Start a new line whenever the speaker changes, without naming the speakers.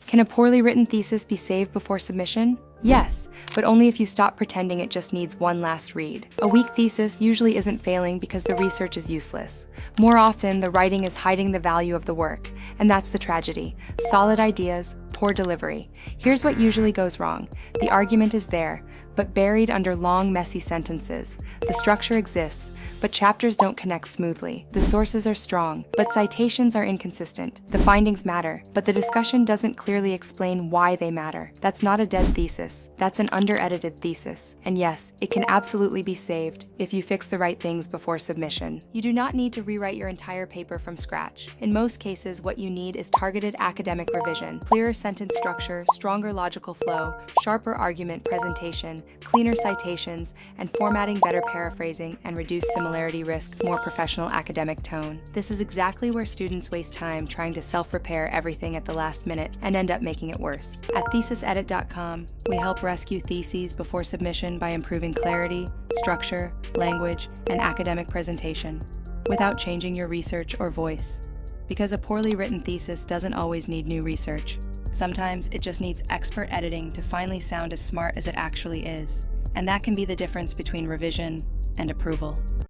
Can a poorly written thesis be saved before submission? Yes, but only if you stop pretending it just needs one last read. A weak thesis usually isn't failing because the research is useless. More often, the writing is hiding the value of the work, and that's the tragedy. Solid ideas, poor delivery. Here's what usually goes wrong. The argument is there, but buried under long, messy sentences. The structure exists, but chapters don't connect smoothly. The sources are strong, but citations are inconsistent. The findings matter, but the discussion doesn't clearly explain why they matter. That's not a dead thesis. That's an under-edited thesis. And yes, it can absolutely be saved if you fix the right things before submission. You do not need to rewrite your entire paper from scratch. In most cases, what you need is targeted academic revision, clearer sentence structure, stronger logical flow, sharper argument presentation, cleaner citations, and formatting better paraphrasing and reduce similarity risk, more professional academic tone. This is exactly where students waste time trying to self-repair everything at the last minute and end up making it worse. At Thesis-Edit.com, we help rescue theses before submission by improving clarity, structure, language, and academic presentation, without changing your research or voice. Because a poorly written thesis doesn't always need new research. Sometimes it just needs expert editing to finally sound as smart as it actually is. And that can be the difference between revision and approval.